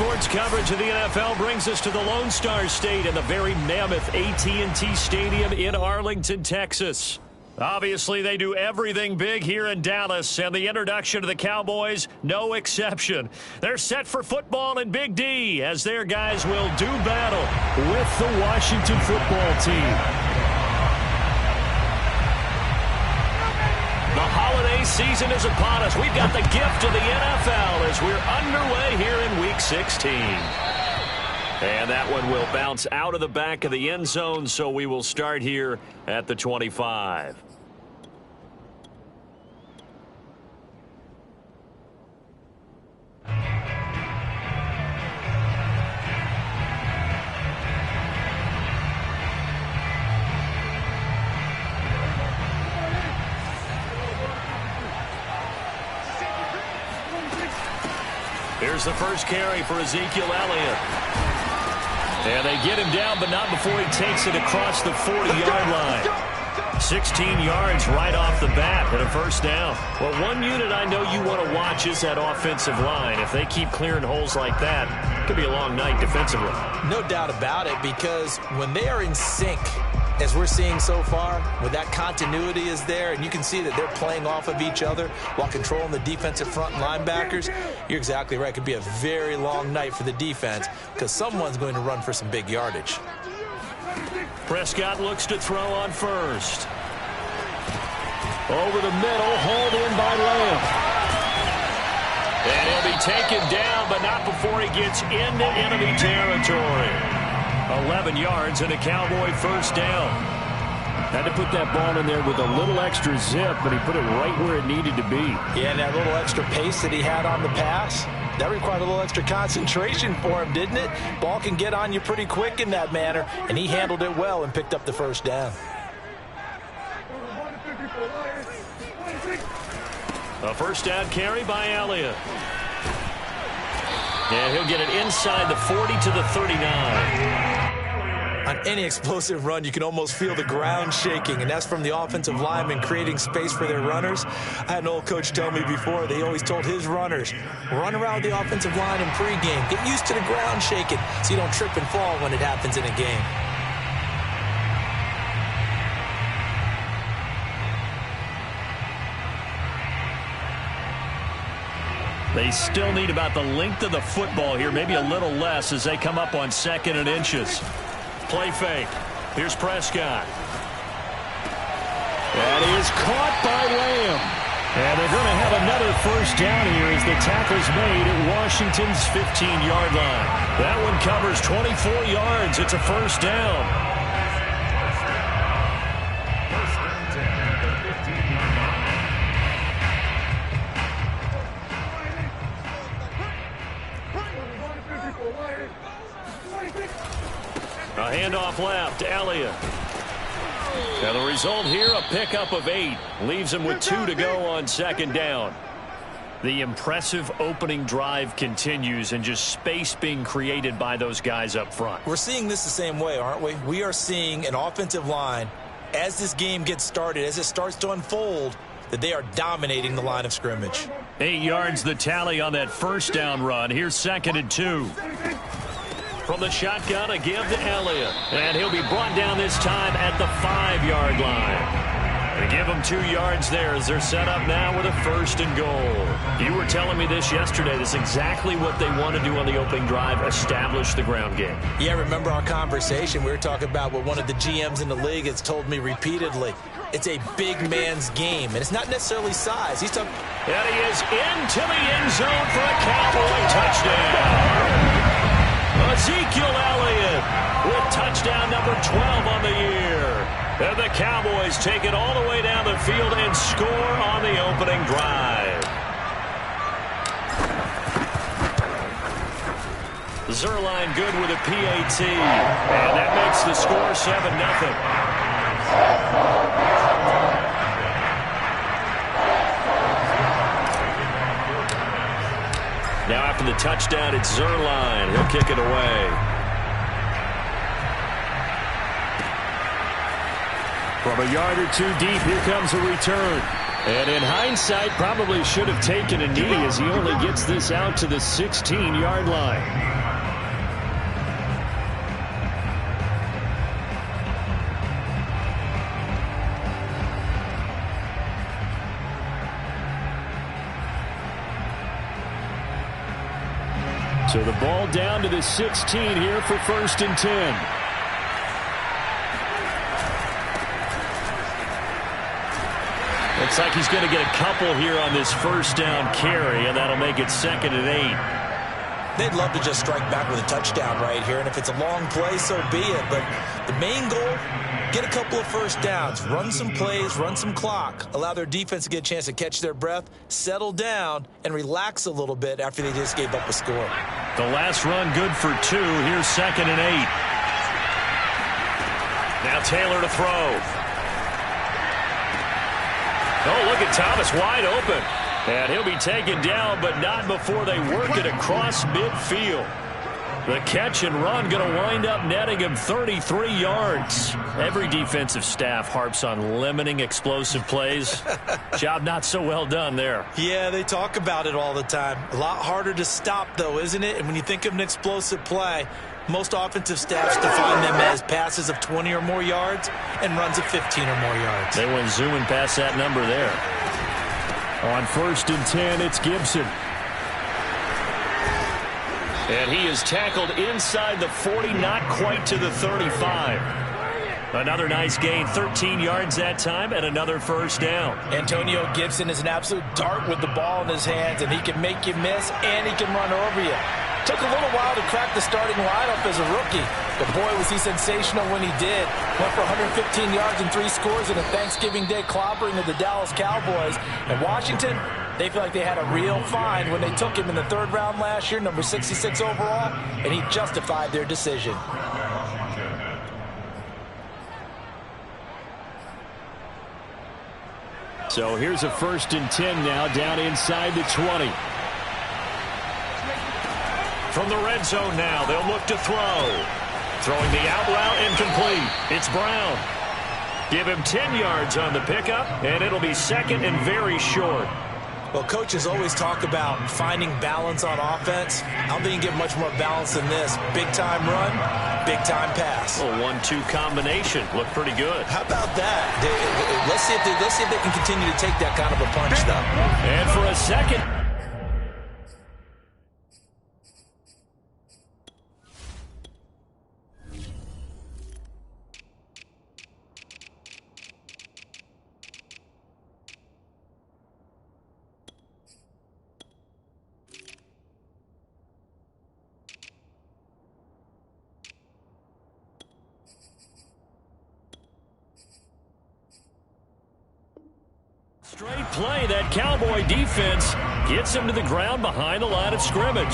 sports coverage of the NFL brings us to the Lone Star State and the very mammoth AT&T Stadium in Arlington, Texas. Obviously, they do everything big here in Dallas, and the introduction to the Cowboys, no exception. They're set for football in Big D as their guys will do battle with the Washington football team. The holiday season is upon us. We've got the gift of the NFL as we're underway here in Week 16. And that one will bounce out of the back of the end zone, so we will start here at the 25. Here's the first carry for Ezekiel Elliott. And they get him down, but not before he takes it across the 40-yard line. 16 yards right off the bat and a first down. Well, one unit I know you want to watch is that offensive line. If they keep clearing holes like that, it could be a long night defensively. No doubt about it, because when they are in sync, as we're seeing so far, when that continuity is there and you can see that they're playing off of each other while controlling the defensive front linebackers, you're exactly right. It could be a very long night for the defense because someone's going to run for some big yardage. Prescott looks to throw on first. Over the middle, hauled in by Lamb. And he'll be taken down, but not before he gets into enemy territory. 11 yards and a Cowboy first down. Had to put that ball in there with a little extra zip, but he put it right where it needed to be. Yeah, and that little extra pace that he had on the pass, that required a little extra concentration for him, didn't it? Ball can get on you pretty quick in that manner, and he handled it well and picked up the first down. A first down carry by Elliott. And he'll get it inside the 40 to the 39. On any explosive run, you can almost feel the ground shaking, and that's from the offensive linemen creating space for their runners. I had an old coach tell me before, they always told his runners, run around the offensive line in pregame. Get used to the ground shaking so you don't trip and fall when it happens in a game. They still need about the length of the football here, maybe a little less as they come up on 2nd and inches. Play fake. Here's Prescott. And he is caught by Lamb. And they're going to have another first down here as the tackle's made at Washington's 15-yard line. That one covers 24 yards. It's a first down. A handoff left, Elliott. And the result here, a pickup of 8. Leaves him with 2 to go on 2nd down. The impressive opening drive continues and just space being created by those guys up front. We're seeing this the same way, aren't we? We are seeing an offensive line, as this game gets started, as it starts to unfold, that they are dominating the line of scrimmage. 8 yards the tally on that first down run. Here's 2nd and 2. From the shotgun, a give to Elliott. And he'll be brought down this time at the 5-yard line. They give him 2 yards there as they're set up now with a 1st and goal. You were telling me this yesterday. This is exactly what they want to do on the opening drive, establish the ground game. Yeah, remember our conversation? We were talking about what one of the GMs in the league has told me repeatedly. It's a big man's game, and it's not necessarily size. He's talking. And he is into the end zone for a Cowboy touchdown. Ezekiel Elliott with touchdown number 12 on the year. And the Cowboys take it all the way down the field and score on the opening drive. Zerline good with a PAT. And that makes the score 7-0. Now after the touchdown, it's Zerline. He'll kick it away. From a yard or two deep, here comes a return. And in hindsight, probably should have taken a knee as he only gets this out to the 16-yard line. So the ball down to the 16 here for 1st and 10. Looks like he's going to get a couple here on this 1st down carry, and that'll make it 2nd and 8. They'd love to just strike back with a touchdown right here, and if it's a long play, so be it. But the main goal, get a couple of 1st downs, run some plays, run some clock, allow their defense to get a chance to catch their breath, settle down, and relax a little bit after they just gave up a score. The last run good for 2. Here's 2nd and 8. Now Taylor to throw. Oh, look at Thomas wide open. And he'll be taken down, but not before they work it across midfield. The catch and run going to wind up netting him 33 yards. Every defensive staff harps on limiting explosive plays. Job not so well done there. Yeah, they talk about it all the time. A lot harder to stop, though, isn't it? And when you think of an explosive play, most offensive staffs define them as passes of 20 or more yards and runs of 15 or more yards. They went zooming past that number there. On 1st and 10, it's Gibson. And he is tackled inside the 40, not quite to the 35. Another nice gain, 13 yards that time, and another 1st down. Antonio Gibson is an absolute dart with the ball in his hands, and he can make you miss, and he can run over you. Took a little while to crack the starting lineup as a rookie, but boy, was he sensational when he did. Went for 115 yards and 3 scores in a Thanksgiving Day clobbering of the Dallas Cowboys. And Washington, they feel like they had a real find when they took him in the 3rd round last year, number 66 overall, and he justified their decision. So here's a 1st and 10 now, down inside the 20. From the red zone now, they'll look to throw. Throwing the out route, incomplete. It's Brown. Give him 10 yards on the pickup, and it'll be 2nd and very short. Well, coaches always talk about finding balance on offense. I don't think you get much more balance than this. Big-time run, big-time pass. A 1-2 combination. Looked pretty good. How about that? Let's see if they can continue to take that kind of a punch, though. And for a second. Straight play. That Cowboy defense gets him to the ground behind the line of scrimmage.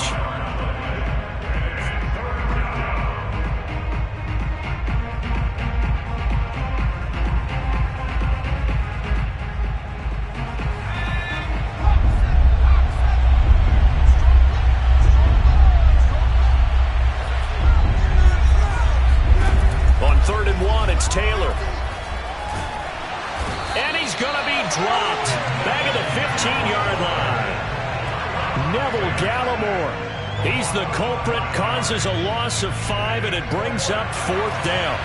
On 3rd and 1, it's Taylor. And he's going to be dropped back at the 15-yard line. Neville Gallimore. He's the culprit, causes a loss of 5, and it brings up 4th down.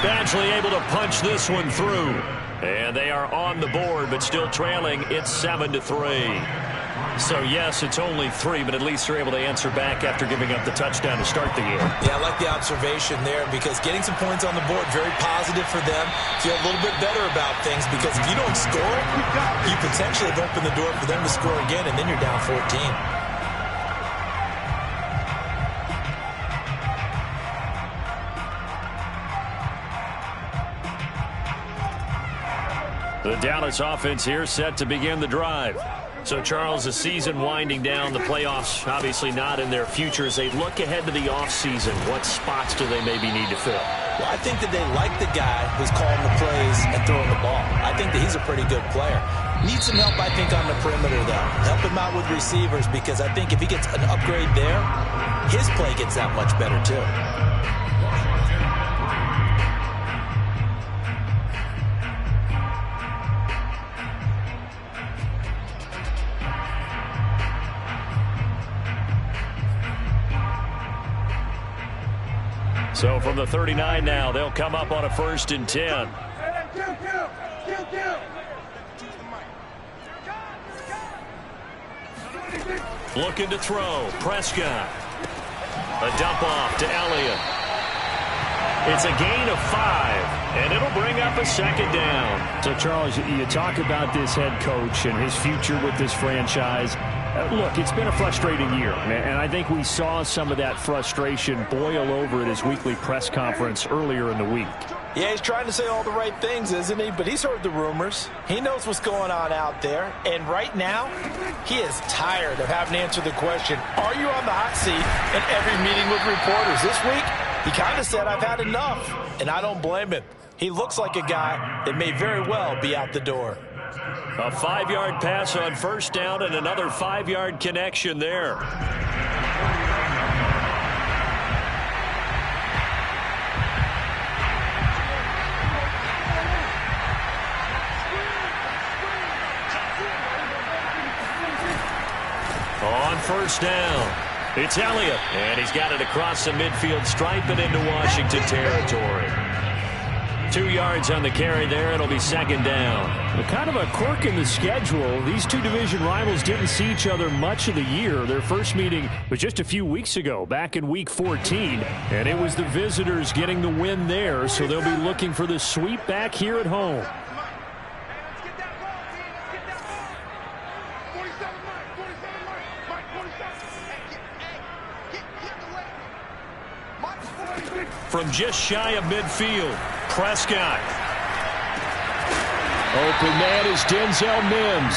Badgley able to punch this one through. And they are on the board, but still trailing. It's 7-3. So, yes, it's only 3, but at least they're able to answer back after giving up the touchdown to start the game. Yeah, I like the observation there because getting some points on the board, very positive for them. Feel a little bit better about things because if you don't score, you potentially have opened the door for them to score again, and then you're down 14. The Dallas offense here set to begin the drive. So, Charles, the season winding down, the playoffs obviously not in their future. As they look ahead to the offseason, what spots do they maybe need to fill? Well, I think that they like the guy who's calling the plays and throwing the ball. I think that he's a pretty good player. Needs some help, I think, on the perimeter, though. Help him out with receivers because I think if he gets an upgrade there, his play gets that much better, too. So from the 39 now, they'll come up on a 1st and 10. Looking to throw. Prescott. A dump off to Elliott. It's a gain of 5, and it'll bring up a 2nd down. So, Charles, you talk about this head coach and his future with this franchise. Look, it's been a frustrating year, and I think we saw some of that frustration boil over at his weekly press conference earlier in the week. Yeah, he's trying to say all the right things, isn't he? But he's heard the rumors. He knows what's going on out there. And right now, he is tired of having to answer the question, are you on the hot seat in every meeting with reporters? This week, he kind of said, I've had enough. And I don't blame him. He looks like a guy that may very well be out the door. A 5-yard pass on 1st down and another 5-yard connection there. On 1st down, it's Elliott, and he's got it across the midfield stripe and into Washington territory. 2 yards on the carry there. It'll be 2nd down. Well, kind of a quirk in the schedule. These two division rivals didn't see each other much of the year. Their first meeting was just a few weeks ago, back in Week 14, and it was the visitors getting the win there, so they'll be looking for the sweep back here at home. From just shy of midfield, Prescott. Open man is Denzel Mims.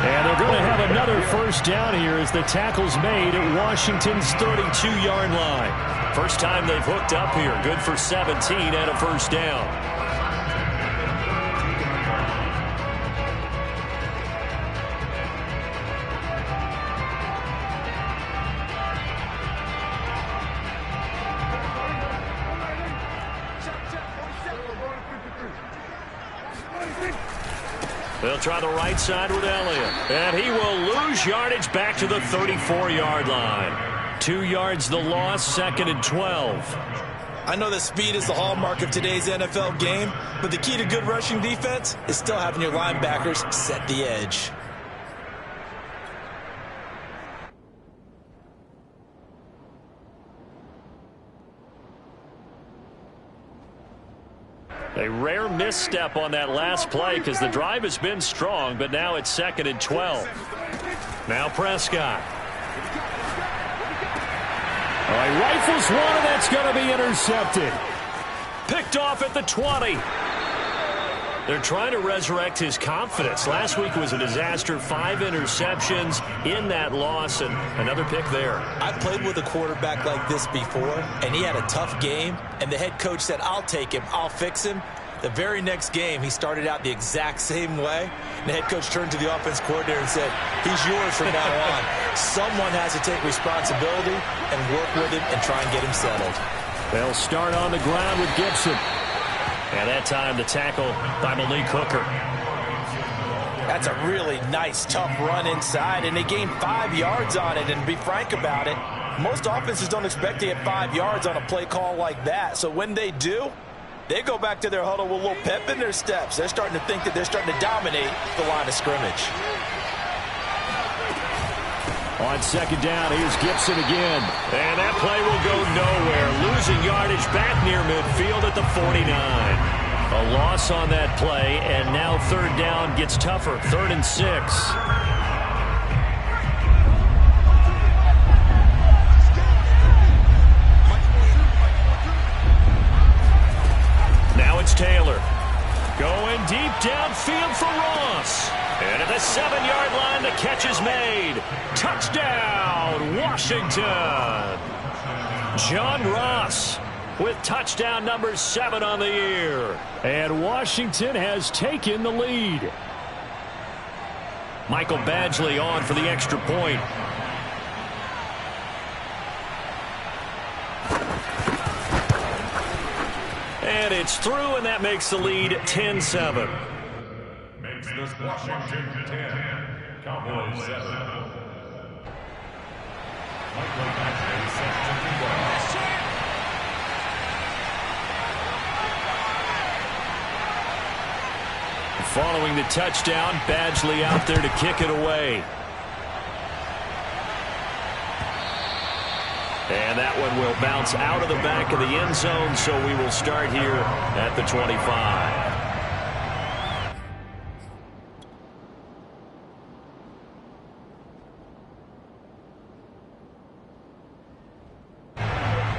And they're going to have another 1st down here as the tackle's made at Washington's 32-yard line. First time they've hooked up here. Good for 17 and a 1st down. They'll try the right side with Elliott. And he will lose yardage back to the 34-yard line. 2 yards the loss, 2nd and 12. I know that speed is the hallmark of today's NFL game, but the key to good rushing defense is still having your linebackers set the edge. A rare misstep on that last play because the drive has been strong, but now it's 2nd and 12. Now Prescott. All right, rifles one, and that's going to be intercepted. Picked off at the 20. They're trying to resurrect his confidence. Last week was a disaster. 5 interceptions in that loss, and another pick there. I played with a quarterback like this before, and he had a tough game, and the head coach said, I'll take him, I'll fix him. The very next game, he started out the exact same way. And the head coach turned to the offense coordinator and said, he's yours from now on. Someone has to take responsibility and work with him and try and get him settled. They'll start on the ground with Gibson. And that time the tackle by Malik Hooker. That's a really nice, tough run inside, and they gained 5 yards on it. And to be frank about it, most offenses don't expect to get 5 yards on a play call like that. So when they do, they go back to their huddle with a little pep in their steps. They're starting to think that they're starting to dominate the line of scrimmage. On 2nd down, here's Gibson again. And that play will go nowhere. Losing yardage back near midfield at the 49. A loss on that play, and now 3rd down gets tougher. 3rd and 6. Now it's Taylor. Going deep downfield for Ross. And at the 7-yard line, the catch is made. Touchdown, Washington. John Ross with touchdown number 7 on the year. And Washington has taken the lead. Michael Badgley on for the extra point. And it's through, and that makes the lead 10-7. Makes this Washington 10, Cowboys 7. Michael Badgley set to kick off. following the touchdown, Badgley out there to kick it away. And that one will bounce out of the back of the end zone, so we will start here at the 25.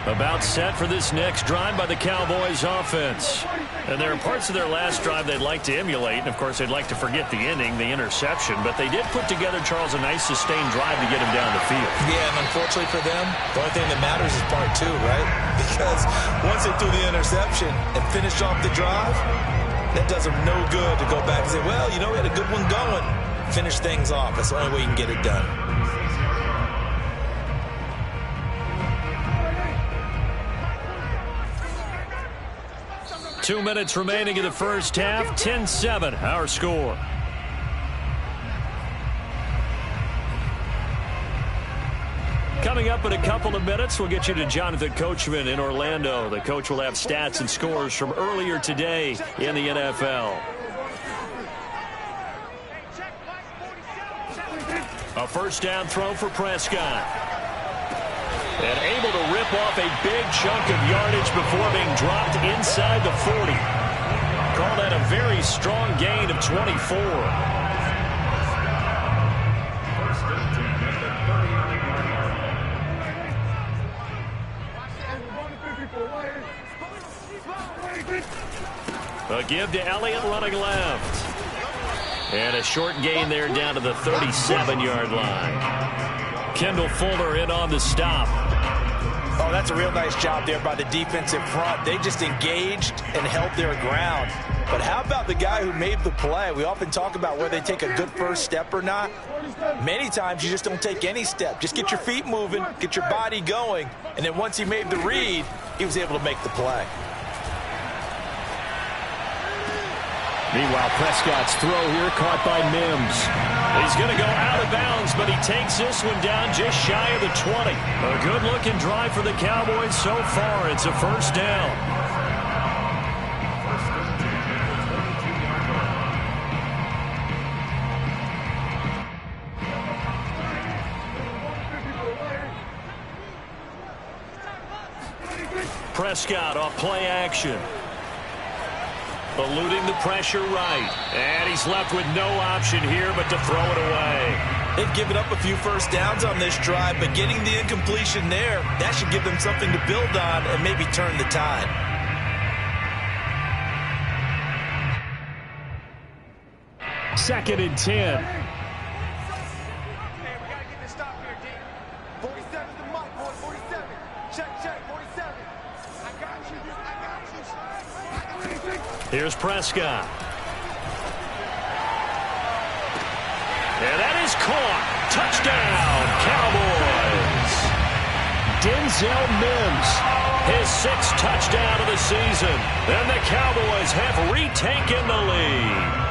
About set for this next drive by the Cowboys offense. And there are parts of their last drive they'd like to emulate. And, of course, they'd like to forget the inning, the interception. But they did put together, Charles, a nice sustained drive to get him down the field. Yeah, and unfortunately for them, the only thing that matters is part two, right? Because once they threw the interception and finished off the drive, that does them no good to go back and say, well, you know, we had a good one going. Finish things off. That's the only way you can get it done. 2 minutes remaining in the first half. 10-7, our score. Coming up in a couple of minutes, we'll get you to Jonathan Coachman in Orlando. The coach will have stats and scores from earlier today in the NFL. A first down throw for Prescott. And able to rip off a big chunk of yardage before being dropped inside the 40. Call that a very strong gain of 24. A give to Elliott running left. And a short gain there down to the 37-yard line. Kendall Fuller in on the stop. Oh, that's a real nice job there by the defensive front. They just engaged and held their ground. But how about the guy who made the play? We often talk about whether they take a good first step or not. Many times you just don't take any step. Just get your feet moving, get your body going, and then once he made the read, he was able to make the play. Meanwhile, Prescott's throw here caught by Mims. He's going to go out of bounds, but he takes this one down just shy of the 20. A good-looking drive for the Cowboys so far. It's a first down. Prescott off play action. Eluding the pressure right. And he's left with no option here but to throw it away. They've given up a few first downs on this drive, but getting the incompletion there, that should give them something to build on and maybe turn the tide. Second and 10. Here's Prescott. And that is caught. Touchdown, Cowboys. Denzel Mims. His sixth touchdown of the season. And the Cowboys have retaken the lead.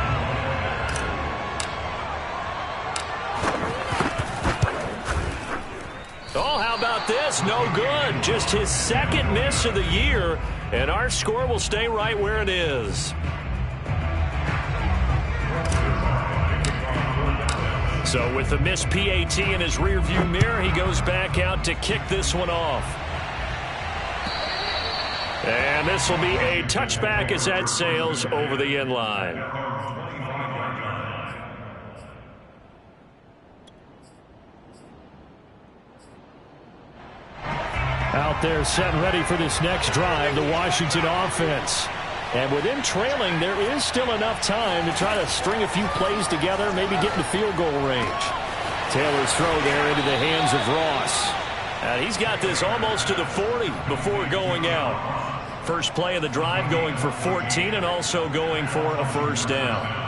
Oh, how about this? No good. Just his second miss of the year. And our score will stay right where it is. So with the missed PAT in his rearview mirror, he goes back out to kick this one off. And this will be a touchback as that sails over the end line. Out there set and ready for this next drive, the Washington offense. And with them trailing, there is still enough time to try to string a few plays together, maybe get in the field goal range. Taylor's throw there into the hands of Ross. And he's got this almost to the 40 before going out. First play of the drive going for 14 and also going for a first down.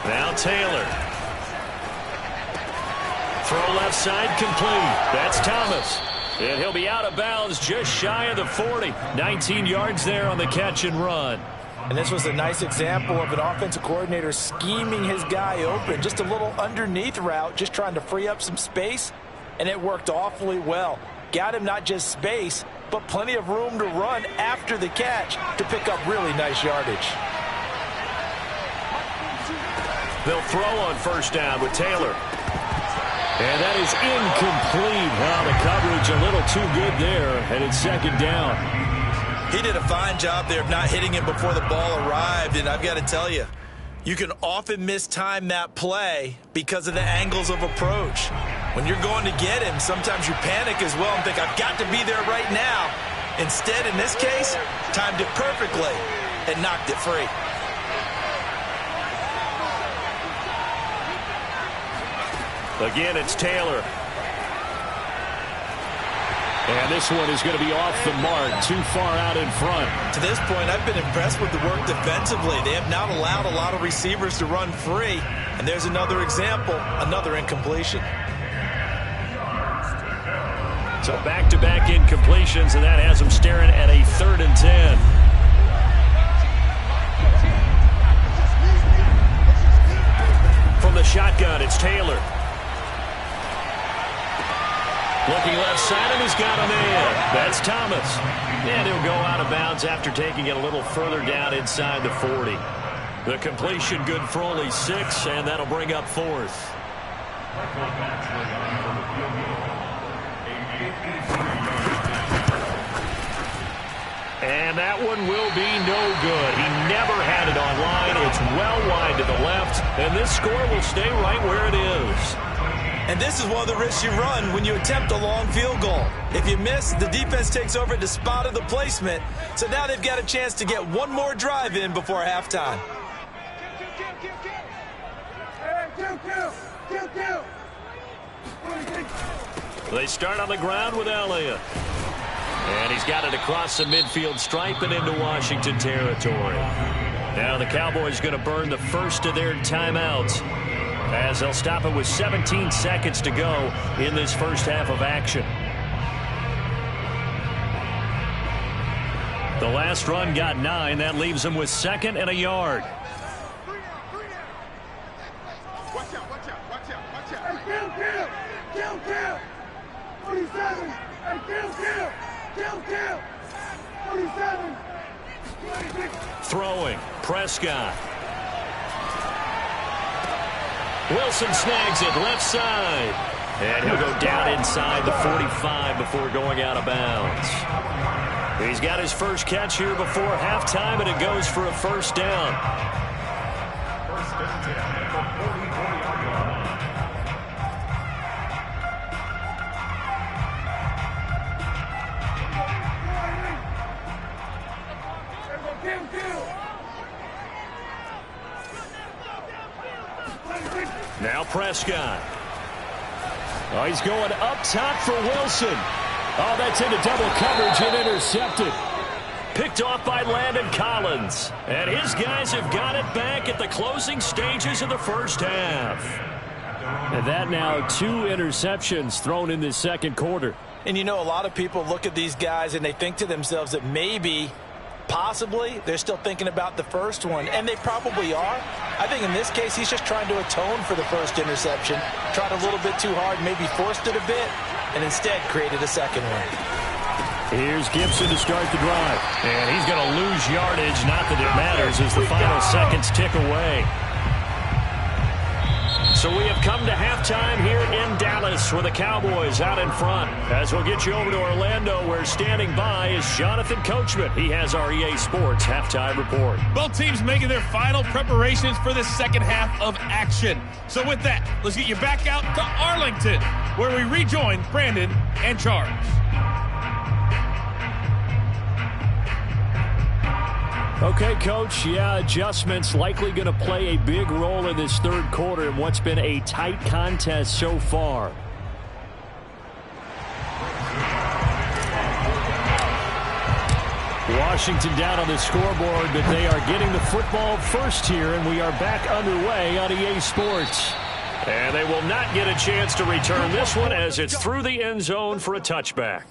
Now Taylor. Throw left side complete. That's Thomas. And he'll be out of bounds just shy of the 40. 19 yards there on the catch and run. And this was a nice example of an offensive coordinator scheming his guy open. Just a little underneath route, just trying to free up some space, and it worked awfully well. Got him not just space, but plenty of room to run after the catch to pick up really nice yardage. They'll throw on first down with Taylor. And that is incomplete. Well, the coverage a little too good there, and it's second down. He did a fine job there of not hitting him before the ball arrived, and I've got to tell you, you can often mistime that play because of the angles of approach. When you're going to get him, sometimes you panic as well and think, I've got to be there right now. Instead, in this case, timed it perfectly and knocked it free. Again, it's Taylor. And this one is going to be off the mark, too far out in front. To this point, I've been impressed with the work defensively. They have not allowed a lot of receivers to run free. And there's another example, another incompletion. So back-to-back incompletions, and that has them staring at a 3rd and 10. From the shotgun, it's Taylor. Looking left side, and he's got a man. That's Thomas. And he'll go out of bounds after taking it a little further down inside the 40. The completion good for only 6, and that'll bring up 4th. And that one will be no good. He never had it on line. It's well wide to the left, and this score will stay right where it is. And this is one of the risks you run when you attempt a long field goal. If you miss, the defense takes over at the spot of the placement. So now they've got a chance to get one more drive in before halftime. They start on the ground with Elliott. And he's got it across the midfield stripe and into Washington territory. Now the Cowboys going to burn the first of their timeouts, as they'll stop it with 17 seconds to go in this first half of action. The last run got 9. That leaves them with 2nd and a yard. Watch out, watch out, watch out, watch out. Hey, kill. 47. Hey, kill. 47. Throwing, Prescott. Wilson snags it left side. And he'll go down inside the 45 before going out of bounds. He's got his first catch here before halftime, and it goes for a first down. First and 10 at the 40-yard line. Now Prescott. Oh, he's going up top for Wilson. Oh, that's into double coverage and intercepted. Picked off by Landon Collins. And his guys have got it back at the closing stages of the first half. And that now 2 interceptions thrown in this second quarter. And you know, a lot of people look at these guys and they think to themselves that maybe, possibly, they're still thinking about the first one. And they probably are. I think in this case, he's just trying to atone for the first interception. Tried a little bit too hard, maybe forced it a bit, and instead created a second one. Here's Gibson to start the drive. And he's going to lose yardage. Not that it matters as the final seconds tick away. So we have come to halftime here in Dallas with the Cowboys out in front. As we'll get you over to Orlando, where standing by is Jonathan Coachman. He has our EA Sports halftime report. Both teams making their final preparations for the second half of action. So with that, let's get you back out to Arlington, where we rejoin Brandon and Charles. Okay, Coach, adjustments likely going to play a big role in this third quarter in what's been a tight contest so far. Washington down on the scoreboard, but they are getting the football first here, and we are back underway on EA Sports. And they will not get a chance to return this one as it's through the end zone for a touchback.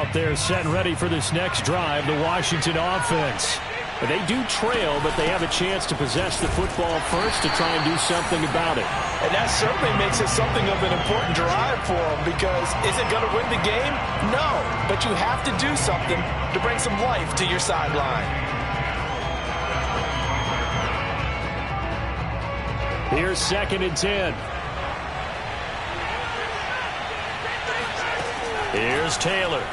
out there set and ready for this next drive, the Washington offense. They do trail, but they have a chance to possess the football first to try and do something about it. And that certainly makes it something of an important drive for them, because is it going to win the game? No, but you have to do something to bring some life to your sideline. Here's 2nd and 10. Here's Taylor.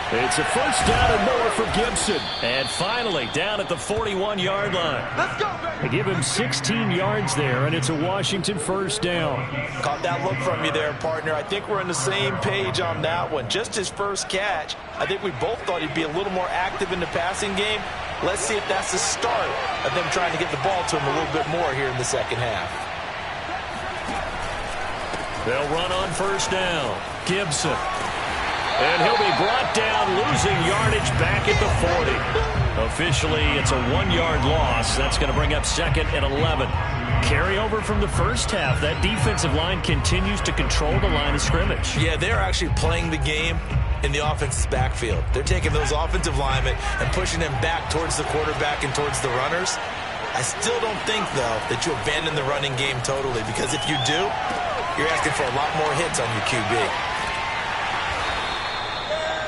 It's a first down and more for Gibson. And finally, down at the 41-yard line. Let's go, baby. They give him 16 yards there, and it's a Washington first down. Caught that look from you there, partner. I think we're on the same page on that one. Just his first catch. I think we both thought he'd be a little more active in the passing game. Let's see if that's the start of them trying to get the ball to him a little bit more here in the second half. They'll run on first down. Gibson. And he'll be brought down, losing yardage back at the 40. Officially, it's a 1-yard loss. That's going to bring up 2nd and 11. Carryover from the first half. That defensive line continues to control the line of scrimmage. Yeah, they're actually playing the game in the offense's backfield. They're taking those offensive linemen and pushing them back towards the quarterback and towards the runners. I still don't think, though, that you abandon the running game totally, because if you do, you're asking for a lot more hits on your QB.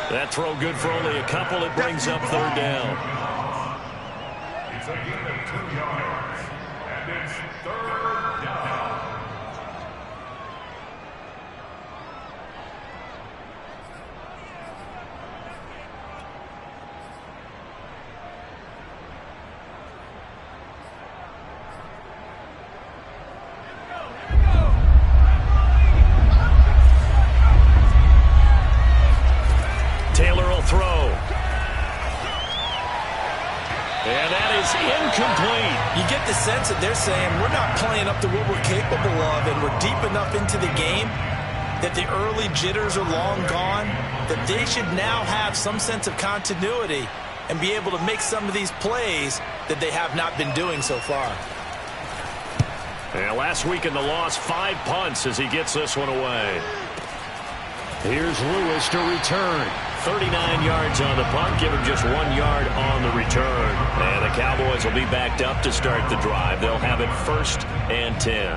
That throw good for only a couple. It brings up 3rd down. It's a gain of 2 yards. And it's 3rd down. Taylor will throw. And that is incomplete. You get the sense that they're saying we're not playing up to what we're capable of, and we're deep enough into the game that the early jitters are long gone, that they should now have some sense of continuity and be able to make some of these plays that they have not been doing so far. And last week in the loss, 5 punts as he gets this one away. Here's Lewis to return. 39 yards on the punt, give him just 1 yard on the return. And the Cowboys will be backed up to start the drive. They'll have it 1st and 10.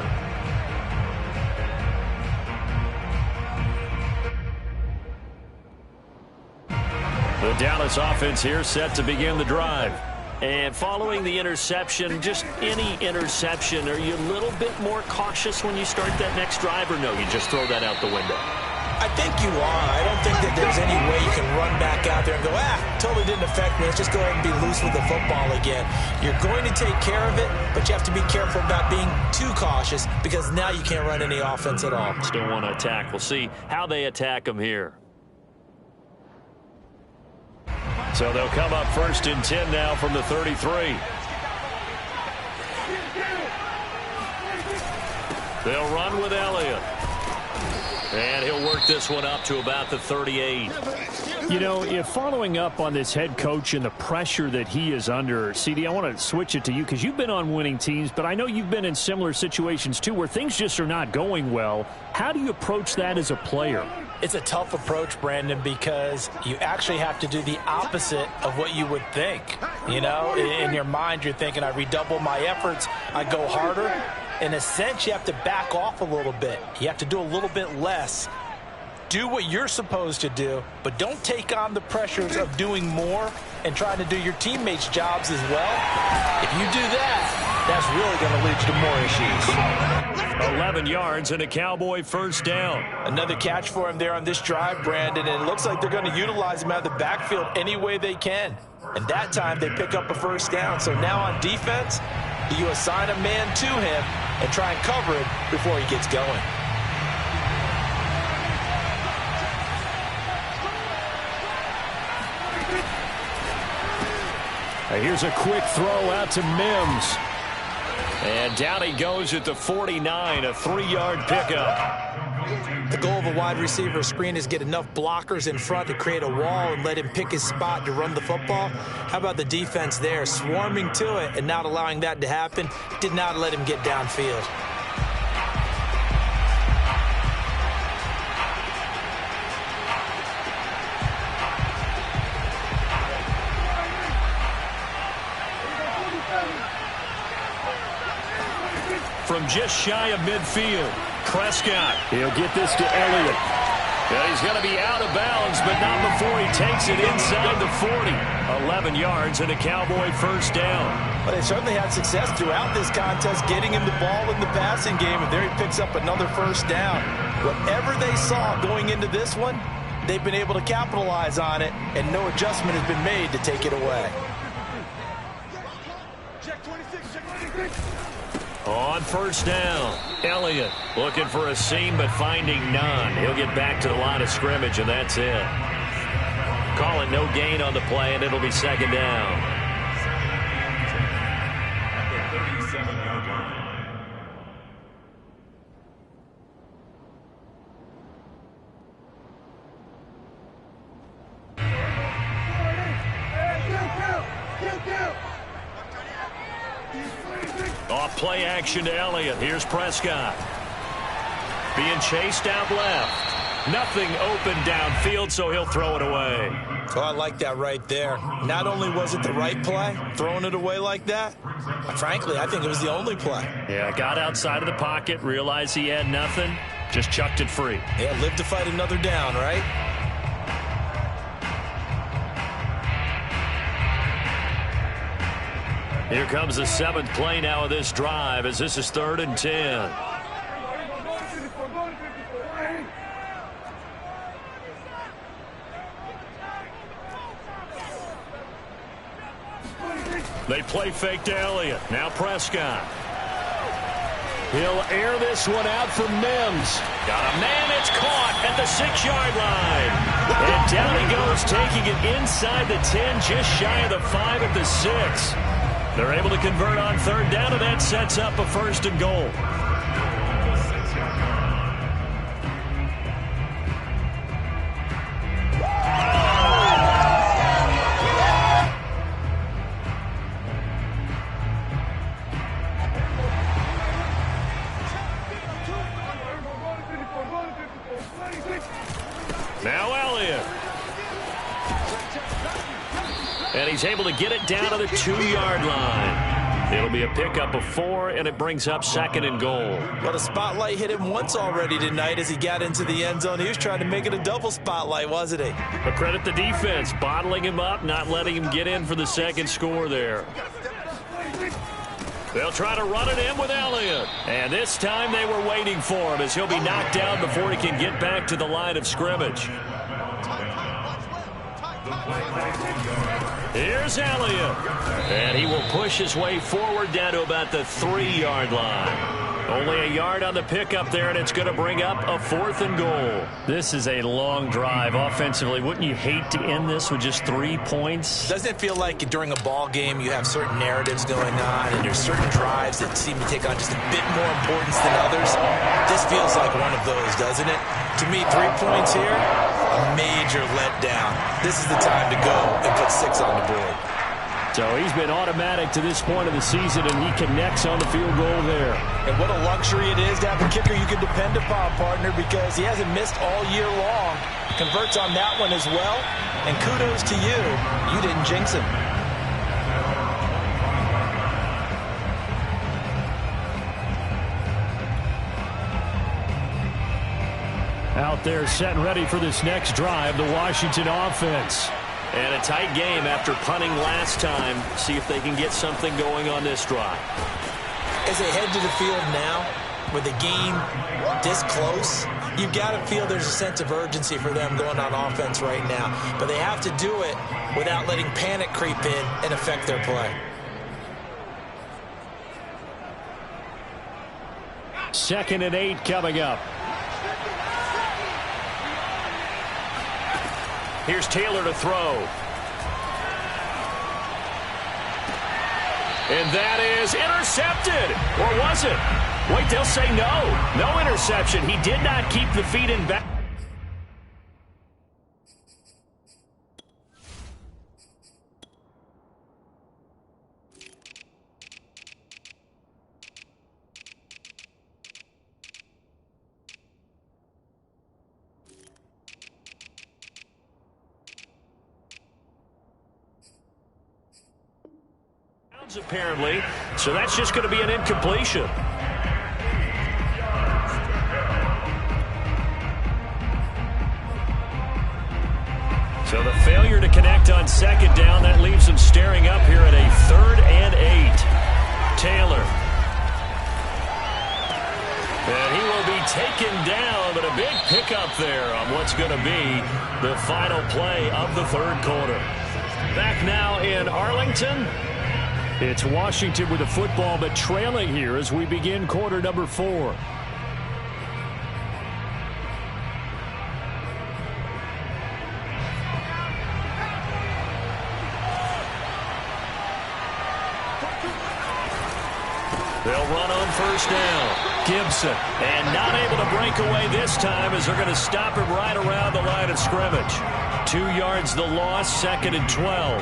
The Dallas offense here set to begin the drive. And following the interception, just any interception, are you a little bit more cautious when you start that next drive, or no, you just throw that out the window? I think you are. I don't think that there's any way you can run back out there and go, totally didn't affect me. Let's just go ahead and be loose with the football again. You're going to take care of it, but you have to be careful about being too cautious, because now you can't run any offense at all. Still want to attack. We'll see how they attack them here. So they'll come up 1st and 10 now from the 33. They'll run with Elliott. And he'll work this one up to about the 38. You know, if following up on this head coach and the pressure that he is under, CD, I want to switch it to you because you've been on winning teams, but I know you've been in similar situations too where things just are not going well. How do you approach that as a player? It's a tough approach, Brandon, because you actually have to do the opposite of what you would think. You know, in your mind, you're thinking, I redouble my efforts, I go harder. In a sense, you have to back off a little bit. You have to do a little bit less. Do what you're supposed to do, but don't take on the pressures of doing more and trying to do your teammates' jobs as well. If you do that, that's really going to lead to more issues. 11 yards and a Cowboy first down. Another catch for him there on this drive, Brandon, and it looks like they're going to utilize him out of the backfield any way they can. And that time they pick up a first down. So now on defense, you assign a man to him and try and cover it before he gets going. Here's a quick throw out to Mims. And down he goes at the 49, a 3-yard pickup. The goal of a wide receiver screen is get enough blockers in front to create a wall and let him pick his spot to run the football. How about the defense there, swarming to it and not allowing that to happen? Did not let him get downfield. from just shy of midfield. Prescott. He'll get this to Elliott. And he's going to be out of bounds, but not before he takes it inside the 40. 11 yards and a Cowboy first down. Well, they certainly had success throughout this contest getting him the ball in the passing game, and there he picks up another first down. Whatever they saw going into this one, they've been able to capitalize on it, and no adjustment has been made to take it away. Check 26, check 26. On first down, Elliott looking for a seam but finding none. He'll get back to the line of scrimmage, and that's it. Call it no gain on the play, and it'll be second down. Off play action to Elliott. Here's Prescott. Being chased out left. Nothing open downfield, so he'll throw it away. Oh, I like that right there. Not only was it the right play, throwing it away like that, frankly, I think it was the only play. Yeah, got outside of the pocket, realized he had nothing, just chucked it free. Yeah, live to fight another down, right? Here comes the 7th play now of this drive as this is 3rd and 10. They play fake to Elliott. Now Prescott. He'll air this one out for Mims. Got a man. It's caught at the 6-yard line. And down he goes, taking it inside the 10, just shy of the 5 at the 6. They're able to convert on 3rd down, and that sets up a 1st and goal. Now Elliott. And he's able to get it down to the 2-yard line. It'll be a pickup of 4, and it brings up 2nd and goal. But a spotlight hit him once already tonight as he got into the end zone. He was trying to make it a double spotlight, wasn't he? But credit the defense, bottling him up, not letting him get in for the 2nd score there. They'll try to run it in with Elliott. And this time they were waiting for him as he'll be knocked down before he can get back to the line of scrimmage. Here's Elliott. And he will push his way forward down to about the 3-yard line. Only a yard on the pickup there, and it's going to bring up a 4th and goal. This is a long drive offensively. Wouldn't you hate to end this with just 3 points? Doesn't it feel like during a ball game you have certain narratives going on and there's certain drives that seem to take on just a bit more importance than others? This feels like one of those, doesn't it? To me, 3 points here, a major letdown. This is the time to go and put 6 on the board. So he's been automatic to this point of the season, and he connects on the field goal there. And what a luxury it is to have a kicker you can depend upon, partner, because he hasn't missed all year long. Converts on that one as well. And kudos to you. You didn't jinx him. Out there set and ready for this next drive, the Washington offense. And a tight game after punting last time. See if they can get something going on this drive. As they head to the field now, with the game this close, you've got to feel there's a sense of urgency for them going on offense right now. But they have to do it without letting panic creep in and affect their play. 2nd and 8 coming up. Here's Taylor to throw. And that is intercepted. Or was it? Wait, they'll say no. No interception. He did not keep the feet in back. Apparently, so that's just going to be an incompletion. So the failure to connect on second down, that leaves them staring up here at a 3rd and 8. Taylor. And he will be taken down, but a big pickup there on what's going to be the final play of the 3rd quarter. Back now in Arlington. It's Washington with the football, but trailing here as we begin quarter number 4. They'll run on first down. Gibson, and not able to break away this time as they're going to stop him right around the line of scrimmage. 2 yards the loss, 2nd and 12.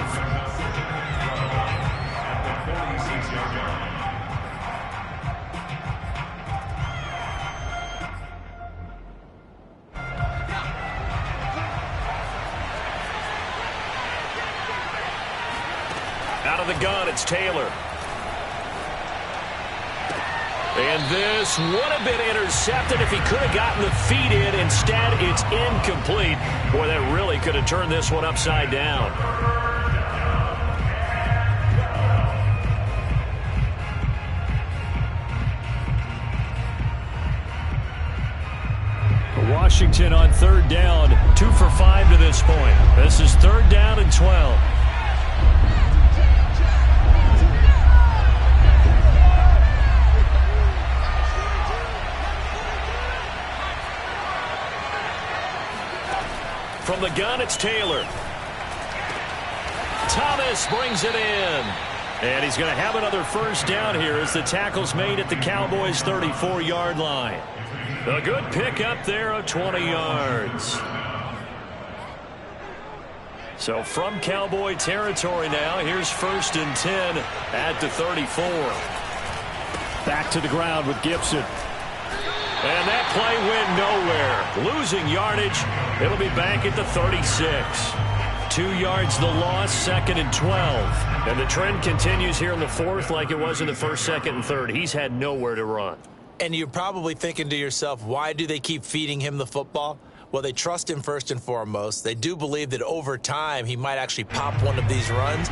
Out of the gun, it's Taylor. And this would have been intercepted if he could have gotten the feet in. Instead, it's incomplete. Boy, that really could have turned this one upside down. Washington on 3rd down, 2 for 5 to this point. This is 3rd down and 12. From the gun, it's Taylor. Thomas brings it in. And he's going to have another first down here as the tackle's made at the Cowboys' 34-yard line. A good pick up there of 20 yards. So from Cowboy territory now, here's 1st and 10 at the 34. Back to the ground with Gibson. And that play went nowhere. Losing yardage. It'll be back at the 36. 2 yards the loss, 2nd and 12. And the trend continues here in the 4th like it was in the 1st, 2nd, and 3rd. He's had nowhere to run. And you're probably thinking to yourself, why do they keep feeding him the football? Well, they trust him first and foremost. They do believe that over time he might actually pop one of these runs.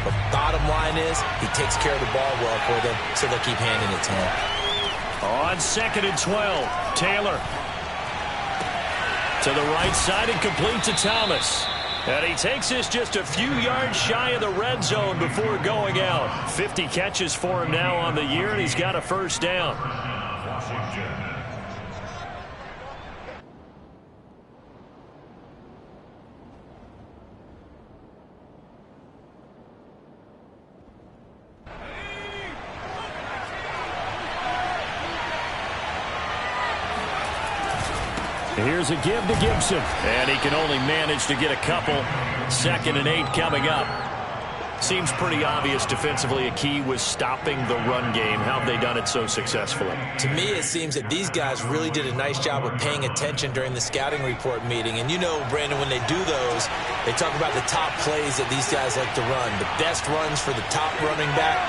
But bottom line is he takes care of the ball well for them, so they'll keep handing it to him. On 2nd and 12, Taylor. To the right side and complete to Thomas. And he takes this just a few yards shy of the red zone before going out. 50 catches for him now on the year, and he's got a first down. Here's a give to Gibson. And he can only manage to get a couple. 2nd and 8 coming up. Seems pretty obvious defensively a key was stopping the run game. How have they done it so successfully? To me, it seems that these guys really did a nice job of paying attention during the scouting report meeting. And you know, Brandon, when they do those, they talk about the top plays that these guys like to run. The best runs for the top running back,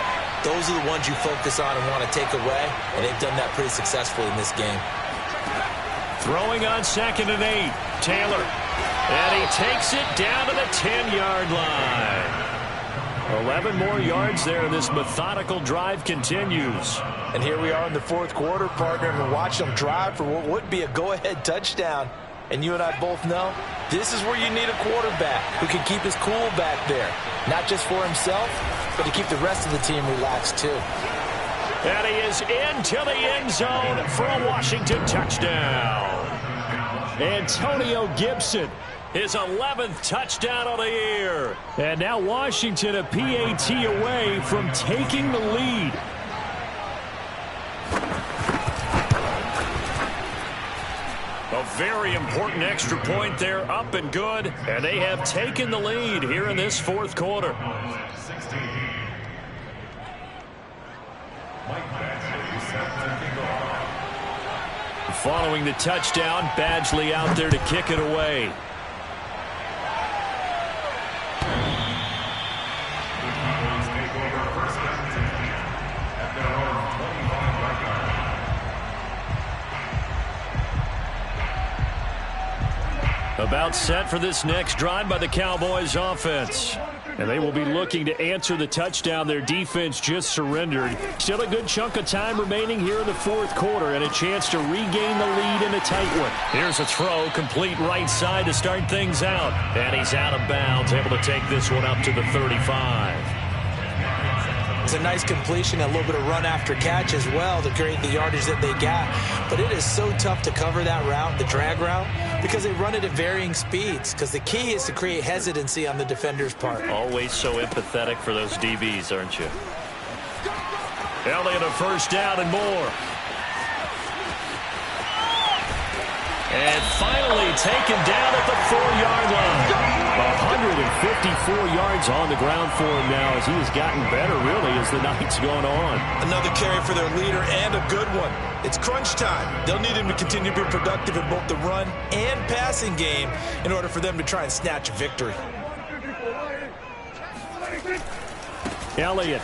those are the ones you focus on and want to take away. And they've done that pretty successfully in this game. Throwing on 2nd and 8. Taylor. And he takes it down to the 10-yard line. 11 more yards there. This methodical drive continues. And here we are in the 4th quarter, partner, and we're watching them drive for what would be a go-ahead touchdown. And you and I both know this is where you need a quarterback who can keep his cool back there. Not just for himself, but to keep the rest of the team relaxed too. And he is into the end zone for a Washington touchdown. Antonio Gibson, his 11th touchdown of the year. And now Washington a PAT away from taking the lead. A very important extra point there, up and good. And they have taken the lead here in this 4th quarter. Following the touchdown, Badgley out there to kick it away. A About set for this next drive by the Cowboys offense. And they will be looking to answer the touchdown their defense just surrendered. Still a good chunk of time remaining here in the fourth quarter and a chance to regain the lead in a tight one. Here's a throw, complete right side to start things out. And he's out of bounds, able to take this one up to the 35. It's a nice completion, a little bit of run after catch as well to create the yardage that they got. But it is so tough to cover that route, the drag route, because they run it at varying speeds. Because the key is to create hesitancy on the defender's part. Always so empathetic for those DBs, aren't you? Elliott a first down and more. And finally taken down at the 4-yard line. 154 yards on the ground for him now as he has gotten better, really, as the night's gone on. Another carry for their leader and a good one. It's crunch time. They'll need him to continue to be productive in both the run and passing game in order for them to try and snatch a victory. Elliott.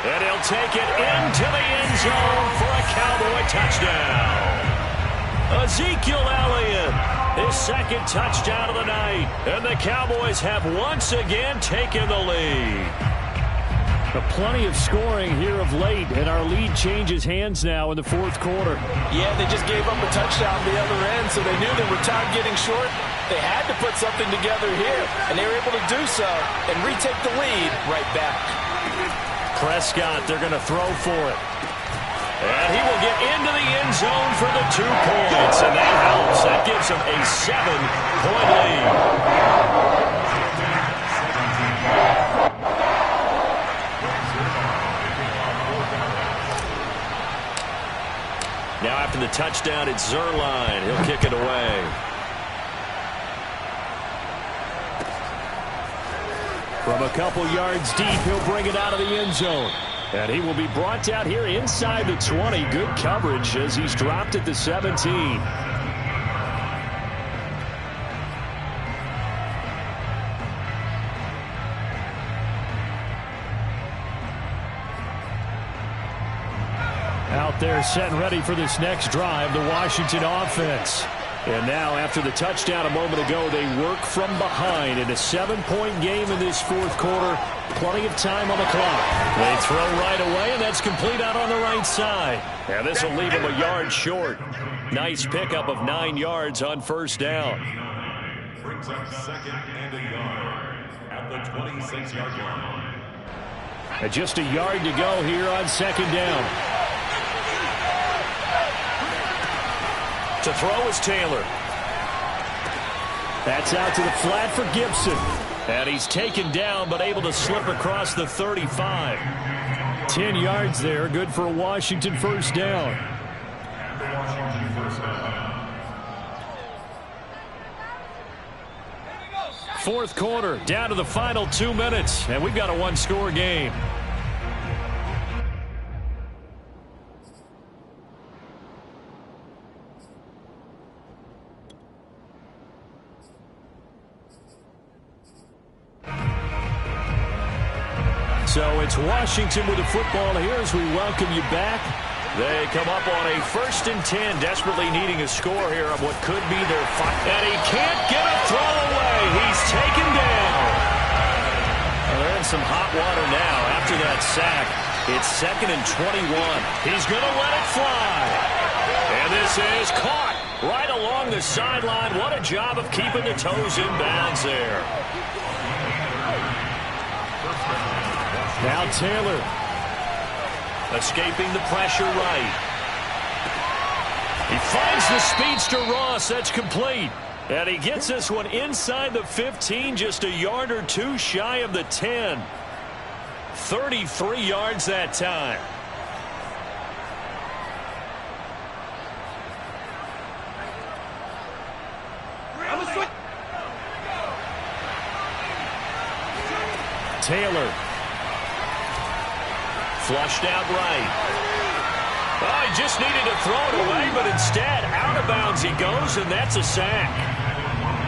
And he'll take it into the end zone for a Cowboy touchdown. Ezekiel Elliott, his second touchdown of the night. And the Cowboys have once again taken the lead. Plenty of scoring here of late, and our lead changes hands now in the fourth quarter. Yeah, they just gave up a touchdown the other end, so they knew they were time getting short. They had to put something together here, and they were able to do so and retake the lead right back. Prescott, they're going to throw for it. And he will get into the end zone for the 2 points, and that helps. That gives him a 7-point lead. Now after the touchdown, it's Zerline. He'll kick it away. From a couple yards deep, he'll bring it out of the end zone. And he will be brought down here inside the 20. Good coverage as he's dropped at the 17. Out there set and ready for this next drive, the Washington offense. And now, after the touchdown a moment ago, they work from behind in a 7-point game in this fourth quarter. Plenty of time on the clock. They throw right away, and that's complete out on the right side. And this will leave him a yard short. Nice pickup of 9 yards on first down. Brings up second and a yard at the 26-yard line. And just a yard to go here on second down. To throw is Taylor. That's out to the flat for Gibson. And he's taken down, but able to slip across the 35. 10 yards there, good for a Washington first down. And the Washington first down. Fourth quarter, down to the final 2 minutes, and we've got a one-score game. So it's Washington with the football here as we welcome you back. They come up on a 1st and 10, desperately needing a score here on what could be their fight. And he can't get a throw away. He's taken down. Well, they're in some hot water now after that sack. It's 2nd and 21. He's going to let it fly. And this is caught right along the sideline. What a job of keeping the toes in bounds there. Now Taylor. Escaping the pressure right. He finds the speedster Ross. That's complete. And he gets this one inside the 15, just a yard or 2 shy of the 10. 33 yards that time. Taylor. Flushed out right. Oh, he just needed to throw it away, but instead, out of bounds he goes, and that's a sack.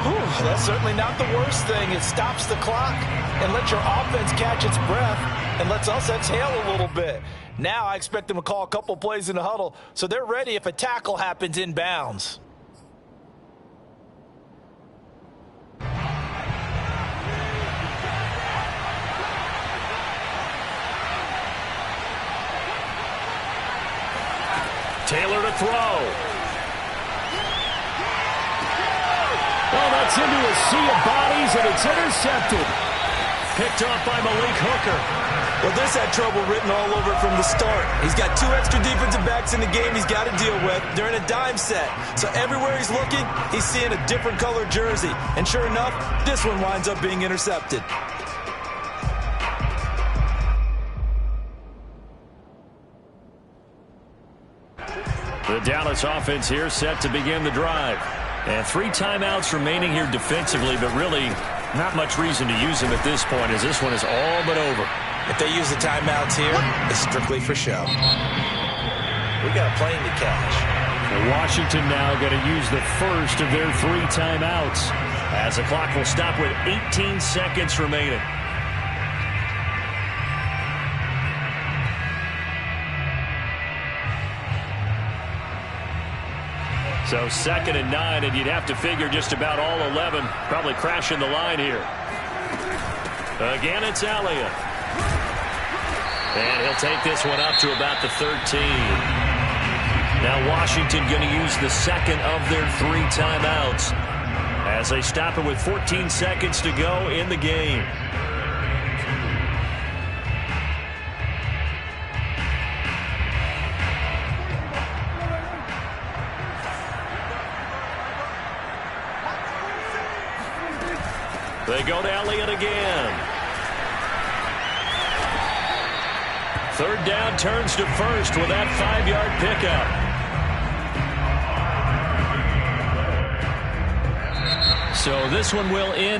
Whew, that's certainly not the worst thing. It stops the clock and lets your offense catch its breath and lets us exhale a little bit. Now I expect them to call a couple plays in the huddle so they're ready if a tackle happens in bounds. Taylor to throw. Oh, that's into a sea of bodies, and it's intercepted. Picked off by Malik Hooker. Well, this had trouble written all over it from the start. He's got 2 extra defensive backs in the game he's got to deal with. They're in a dime set. So everywhere he's looking, he's seeing a different color jersey. And sure enough, this one winds up being intercepted. The Dallas offense here set to begin the drive. And 3 timeouts remaining here defensively, but really not much reason to use them at this point, as this one is all but over. If they use the timeouts here, it's strictly for show. We got a plane to catch. And Washington now going to use the first of their 3 timeouts, as the clock will stop with 18 seconds remaining. So 2nd and 9, and you'd have to figure just about all 11 probably crashing the line here. Again, it's Elliott. And he'll take this one up to about the 13. Now Washington going to use the second of their 3 timeouts as they stop it with 14 seconds to go in the game. They go to Elliott again. 3rd down, turns to first with that 5-yard pickup. So this one will end